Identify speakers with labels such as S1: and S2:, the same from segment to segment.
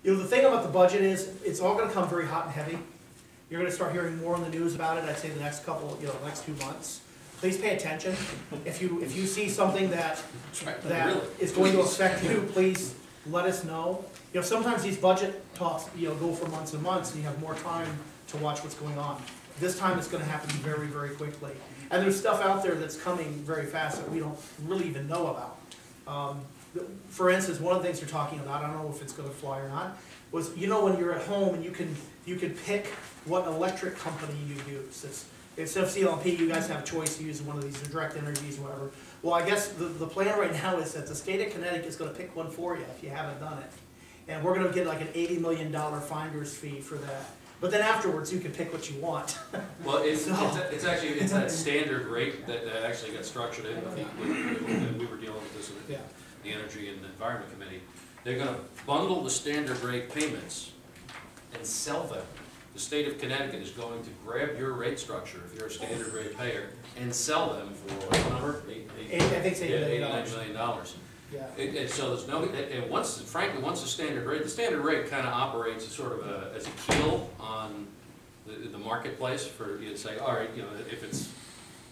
S1: You know, the thing about the budget is, it's all gonna come very hot and heavy. You're gonna start hearing more in the news about it, I'd say the next couple, next 2 months. Please pay attention. If you see something that is going to affect you, please let us know. You know, sometimes these budget talks, go for months and months, and you have more time to watch what's going on. This time it's gonna happen very, very quickly. And there's stuff out there that's coming very fast that we don't really even know about. For instance, one of the things you're talking about, I don't know if it's gonna fly or not, was, when you're at home and you can pick what electric company you use. Instead of CLP, you guys have a choice to use one of these, or direct energies or whatever. Well, I guess the plan right now is that the state of Connecticut is gonna pick one for you if you haven't done it. And we're gonna get like an $80 million finder's fee for that. But then afterwards, you can pick what you want.
S2: Well, it's that standard rate that actually got structured in. I think we were dealing with this in the Energy and Environment Committee. They're going to bundle the standard rate payments and sell them. The state of Connecticut is going to grab your rate structure, if you're a standard rate payer, and sell them for what number?
S1: I think it's $89
S2: million.
S1: Yeah.
S2: And so there's no, and once the standard rate kind of operates as sort of as a keel on the marketplace for you to say, all right, if it's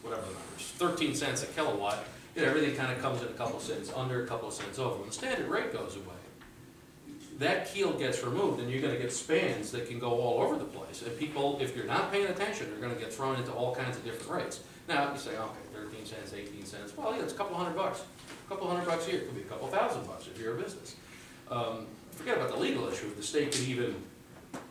S2: whatever the number is, 13 cents a kilowatt, everything kind of comes in a couple of cents under, a couple of cents over. When the standard rate goes away, that keel gets removed, and you're going to get spans that can go all over the place. And people, if you're not paying attention, are going to get thrown into all kinds of different rates. Now you say, okay, 13 cents, 18 cents. Well, it's a couple $100. A couple $100 here, it could be a couple $1,000 if you're a business. Forget about the legal issue. The state could even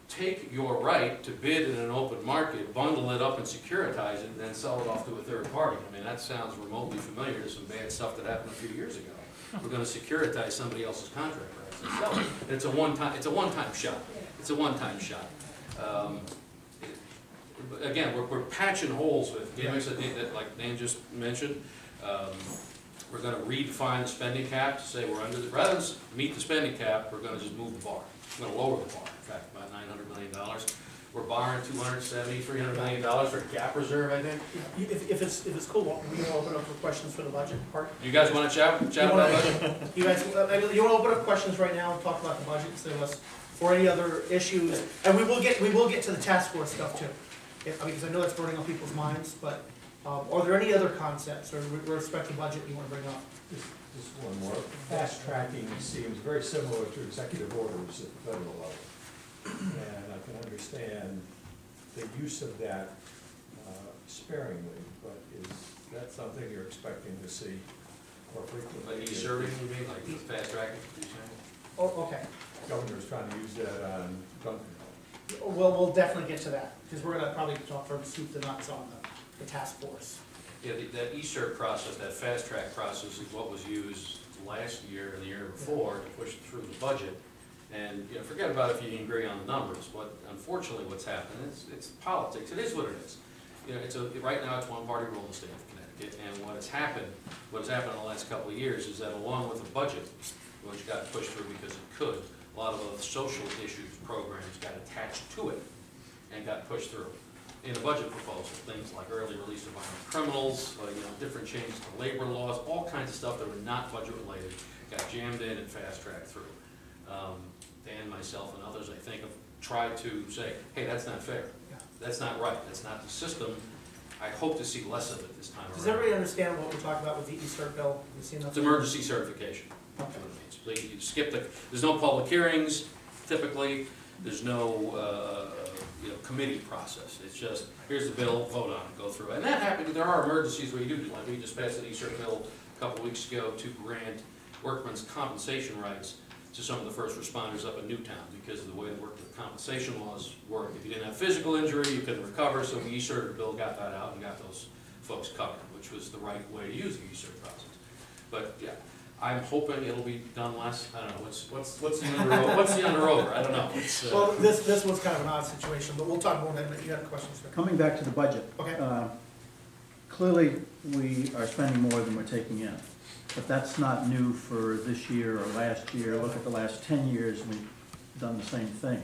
S2: take your right to bid in an open market, bundle it up and securitize it, and then sell it off to a third party. I mean, that sounds remotely familiar to some bad stuff that happened a few years ago. We're going to securitize somebody else's contract rights and sell it. And it's a one-time shot. It's a one-time shot. Again, we're patching holes with gimmicks that like Dan just mentioned. We're going to redefine the spending cap to say we're under the, rather than meet the spending cap, we're going to just move the bar. We're going to lower the bar, in fact, about $900 million. We're borrowing $270, $300 million for gap reserve, I think.
S1: If it's cool, we can open up for questions for the budget part.
S2: You guys want to chat about the budget?
S1: You guys, you want to open up questions right now and talk about the budget instead of us, or any other issues? And we will get to the task force stuff too, because I know that's burning on people's minds. But are there any other concepts or with respect to budget you want to bring up?
S3: Just one more. Fast tracking seems very similar to executive orders at the federal level. And I can understand the use of that sparingly, but is that something you're expecting to see more frequently?
S2: Like e-serving, you mean, like fast tracking?
S1: Oh, okay.
S3: Governor's trying to use that on gun control.
S1: Well, we'll definitely get to that, because we're going to probably talk from soup to nuts on the task force.
S2: Yeah, that e-cert process, that fast track process is what was used last year and the year before to push through the budget. And forget about if you agree on the numbers, but unfortunately what's happened, it's politics. It is what it is. Right now it's one party rule in the state of Connecticut, and what has happened in the last couple of years is that along with the budget, which got pushed through because it could, a lot of the social issues programs got attached to it and got pushed through. In the budget proposal, things like early release of violent criminals, different changes to labor laws, all kinds of stuff that were not budget related, got jammed in and fast tracked through. Dan, myself, and others, I think, have tried to say, hey, that's not fair. Yeah. That's not right. That's not the system. I hope to see less of it this time around.
S1: Does everybody understand what we're talking about with the e-cert bill?
S2: It's emergency certification. Okay. That's what it means. You skip there's no public hearings, typically. There's no committee process. It's just, here's the bill, vote on it, go through it. And that happened. There are emergencies where you do, like we just passed an e-cert bill a couple of weeks ago to grant workmen's compensation rights to some of the first responders up in Newtown because of the way the compensation laws work. If you didn't have physical injury, you couldn't recover, so the e-cert bill got that out and got those folks covered, which was the right way to use the e-cert process. But yeah, I'm hoping it'll be done less. I don't know, what's the under-over? What's the under-over? I don't know.
S1: Well, this was kind of an odd situation, but we'll talk more about it. You had questions?
S4: Coming back to the budget. Okay. Clearly, we are spending more than we're taking in. But that's not new for this year or last year. Look at the last 10 years, we've done the same thing.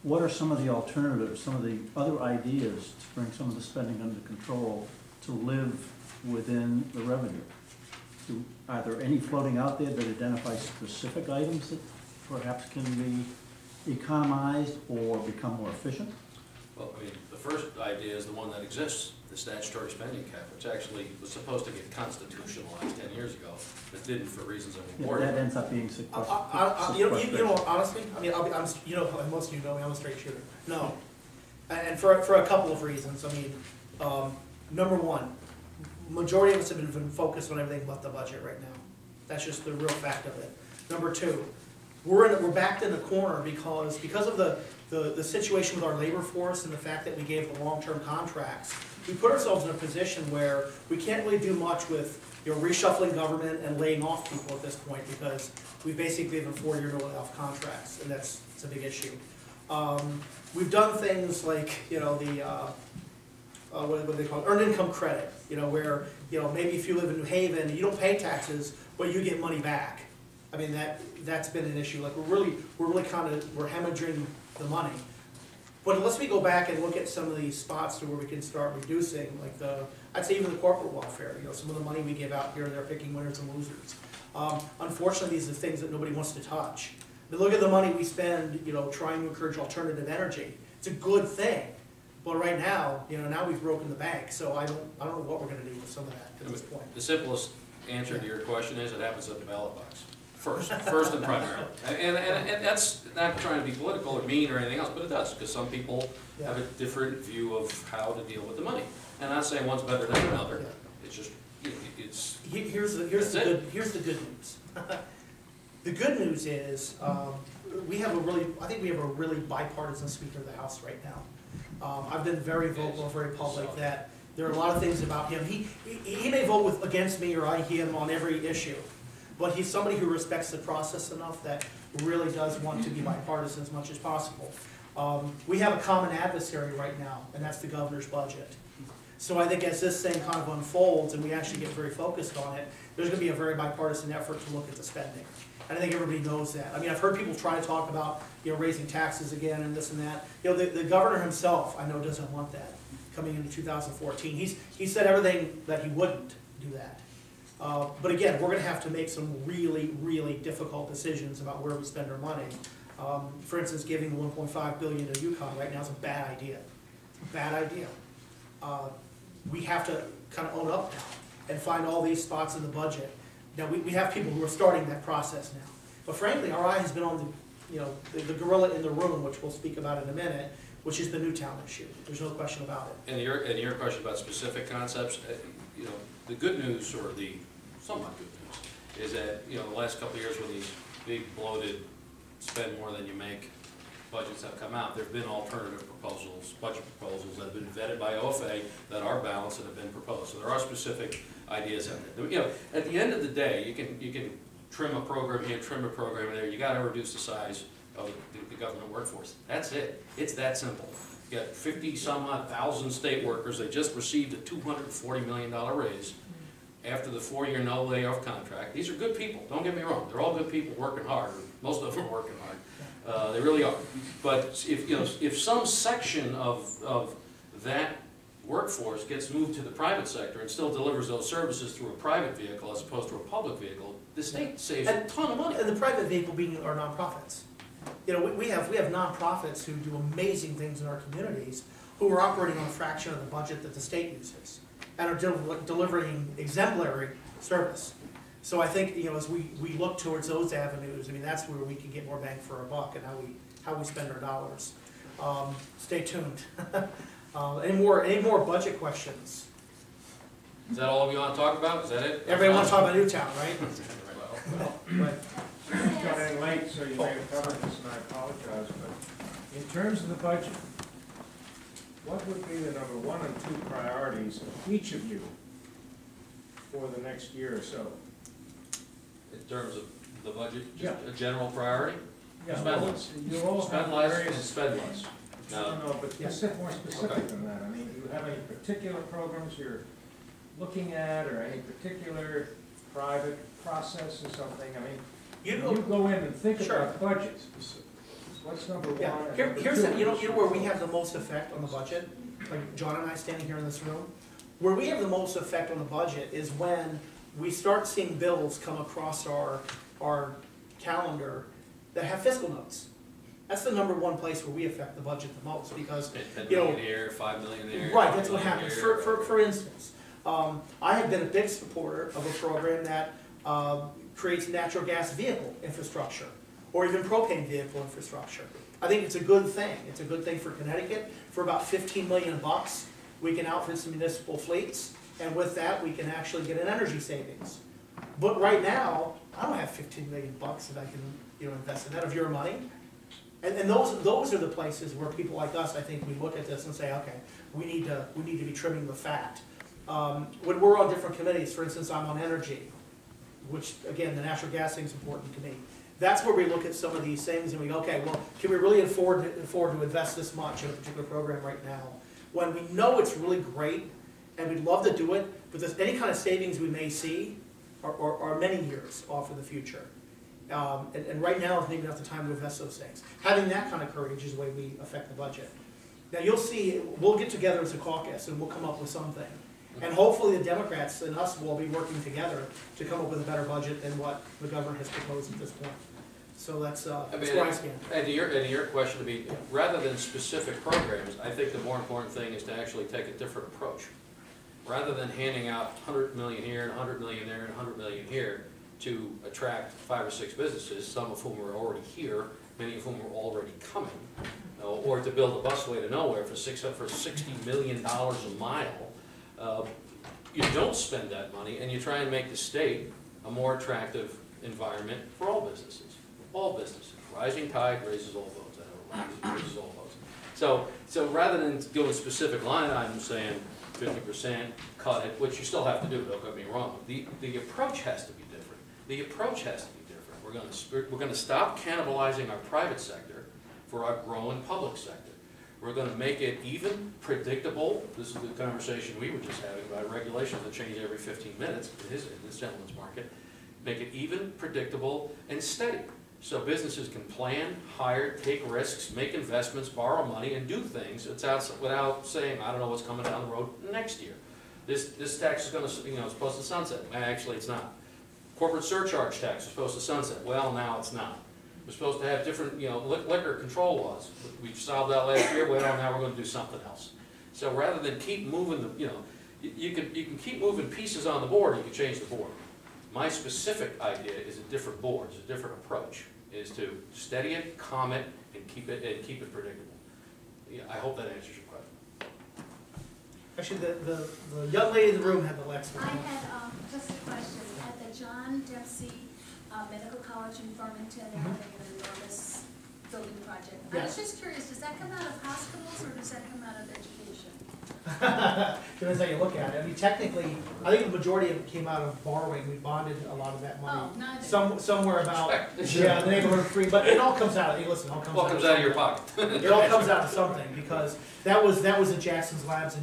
S4: What are some of the alternatives, some of the other ideas to bring some of the spending under control to live within the revenue? Are there any floating out there that identify specific items that perhaps can be economize or become more efficient?
S2: Well, I mean, the first idea is the one that exists, the statutory spending cap, which actually was supposed to get constitutionalized 10 years ago, but didn't for reasons of
S4: Yeah,
S2: importance.
S4: that ends up being sequestered.
S1: You know, honestly, I mean, you know, most of you know me, I'm a straight shooter. No. And for a couple of reasons. I mean, number one, majority of us have been focused on everything but the budget right now. That's just the real fact of it. Number two, we're backed in the corner because of the situation with our labor force and the fact that we gave the long-term contracts. We put ourselves in a position where we can't really do much with, you know, reshuffling government and laying off people at this point because we basically have a 4-year no layoff contracts, and it's a big issue. We've done things like, you know, the what do they call it? Earned income credit, you know, where, you know, maybe if you live in New Haven, you don't pay taxes, but you get money back. I mean, that's been an issue. Like we're really kind of, we're hemorrhaging the money. But unless we go back and look at some of these spots to where we can start reducing, like I'd say even the corporate welfare, you know, some of the money we give out here, they're picking winners and losers. Unfortunately, these are things that nobody wants to touch. But look at the money we spend, you know, trying to encourage alternative energy. It's a good thing. But right now, you know, now we've broken the bank, so I don't know what we're gonna do with some of that at this point.
S2: The simplest answer to your question is it happens at the ballot box. First and primarily. And that's not trying to be political or mean or anything else, but it does, because some people have a different view of how to deal with the money. And I'm not saying one's better than another, it's just, it's...
S1: Here's the good news. The good news is, I think we have a really bipartisan Speaker of the House right now. I've been very vocal, very public that there are a lot of things about him. He may vote against me or him on every issue, but he's somebody who respects the process enough that really does want to be bipartisan as much as possible. We have a common adversary right now, and that's the governor's budget. So I think as this thing kind of unfolds and we actually get very focused on it, there's going to be a very bipartisan effort to look at the spending. And I think everybody knows that. I mean, I've heard people try to talk about, you know, raising taxes again and this and that. You know, the governor himself, I know, doesn't want that coming into 2014. He said everything that he wouldn't do that. But again, we're going to have to make some really, really difficult decisions about where we spend our money. For instance, giving the $1.5 billion to UConn right now is a bad idea. Bad idea. We have to kind of own up now and find all these spots in the budget. Now, we have people who are starting that process now. But frankly, our eye has been on the, you know, the gorilla in the room, which we'll speak about in a minute, which is the Newtown issue. There's no question about it.
S2: And your question about specific concepts, you know, the good news, or the somewhat good news, is that, you know, the last couple of years when these big bloated spend more than you make budgets have come out, there have been alternative proposals, budget proposals that have been vetted by OFA that are balanced and have been proposed. So there are specific ideas in there. You know, at the end of the day, you can trim a program here, trim a program there. You got to reduce the size of the government workforce. That's it. It's that simple. You got 50-some-odd thousand state workers. They just received a $240 million raise after the 4-year no layoff contract. These are good people. Don't get me wrong. They're all good people working hard. Most of them are working hard. They really are. But if some section of that workforce gets moved to the private sector and still delivers those services through a private vehicle as opposed to a public vehicle, the state saves a ton of money.
S1: And the private vehicle being our nonprofits. You know, we have nonprofits who do amazing things in our communities who are operating on a fraction of the budget that the state uses and are delivering exemplary service. So I think, you know, as we look towards those avenues, I mean, that's where we can get more bang for our buck and how we spend our dollars. Stay tuned. Any more budget questions?
S2: Is that all you want to talk about? Is that it?
S1: Everybody wants to talk about Newtown, right?
S3: Well, I got in late, so you may have covered this, and I apologize, but in terms of the budget, what would be the number 1 and 2 priorities of each of you for the next year or so?
S2: In terms of the budget, just a general priority?
S3: Yeah,
S2: Spend less.
S3: You all
S2: Spend
S3: have
S2: less
S3: various.
S2: and spend less.
S3: No, but more specific than that. I mean, do you have any particular programs you're looking at, or any particular private process or something? I mean,
S1: You
S3: go in and think
S1: Sure.
S3: about budgets. What's number 1?
S1: Yeah,
S3: and
S1: here's
S3: number
S1: you know
S3: 2?
S1: where we have the most effect on the budget, like John and I standing here in this room, where we have the most effect on the budget is when we start seeing bills come across our calendar that have fiscal notes. That's the #1 place where we affect the budget the most, because,
S2: 10
S1: you know,
S2: million here, 5 million there.
S1: right, that's
S2: 5
S1: what
S2: million
S1: happens.
S2: here.
S1: For instance, I have been a big supporter of a program that creates natural gas vehicle infrastructure, or even propane vehicle infrastructure. I think it's a good thing. It's a good thing for Connecticut. For about $15 million, we can outfit some municipal fleets, and with that, we can actually get an energy savings. But right now, I don't have $15 million that I can, invest in that of your money. And those are the places where people like us, I think, we look at this and say, okay, we need to be trimming the fat. When we're on different committees, for instance, I'm on energy, which, again, the natural gas thing is important to me. That's where we look at some of these things and we go, okay, well, can we really afford to invest this much in a particular program right now? When we know it's really great and we'd love to do it, but there's any kind of savings we may see are many years off in the future. And right now is maybe not the time to invest those things. Having that kind of courage is the way we affect the budget. Now you'll see, we'll get together as a caucus and we'll come up with something. And hopefully the Democrats and us will be working together to come up with a better budget than what the governor has proposed at this point. So that's where I stand.
S2: And to your question, to be, rather than specific programs, I think the more important thing is to actually take a different approach. Rather than handing out 100 million here and 100 million there and 100 million here to attract 5 or 6 businesses, some of whom are already here, many of whom are already coming, or to build a busway to nowhere for $60 million a mile, you don't spend that money and you try and make the state a more attractive environment for all businesses. All businesses. Rising tide raises all boats. Raises all boats. So rather than doing specific line items saying 50%, cut it, which you still have to do, don't get me wrong, the approach has to be different. The approach has to be different. We're going to stop cannibalizing our private sector for our growing public sector. We're going to make it even, predictable. This is the conversation we were just having about regulations that change every 15 minutes in this gentleman's market. Make it even, predictable, and steady. So businesses can plan, hire, take risks, make investments, borrow money, and do things without saying, I don't know what's coming down the road next year. This tax is going to, supposed to sunset. Actually, it's not. Corporate surcharge tax is supposed to sunset. Well, now it's not. We're supposed to have different, liquor control laws. We've solved that last year. Well, now we're going to do something else. So rather than keep moving you can keep moving pieces on the board. You can change the board. My specific idea is a different board, is a different approach, is to steady it, calm it, and keep it predictable. Yeah, I hope that answers your question.
S1: Actually, the young lady in the room had the last one.
S5: I had just a question. At the John Dempsey Medical College in Farmington, they're having an enormous building project. I was just curious, does that come out of hospitals or does that come out of education?
S1: Depends how you look at it. I mean, technically, I think the majority of it came out of borrowing. We bonded a lot of that money.
S5: Oh, neither.
S1: Somewhere about, the neighborhood of 3, but it all comes out, hey, listen, it all comes out.
S2: What comes out of your pocket?
S1: It all comes out of something, because that was at Jackson's Labs in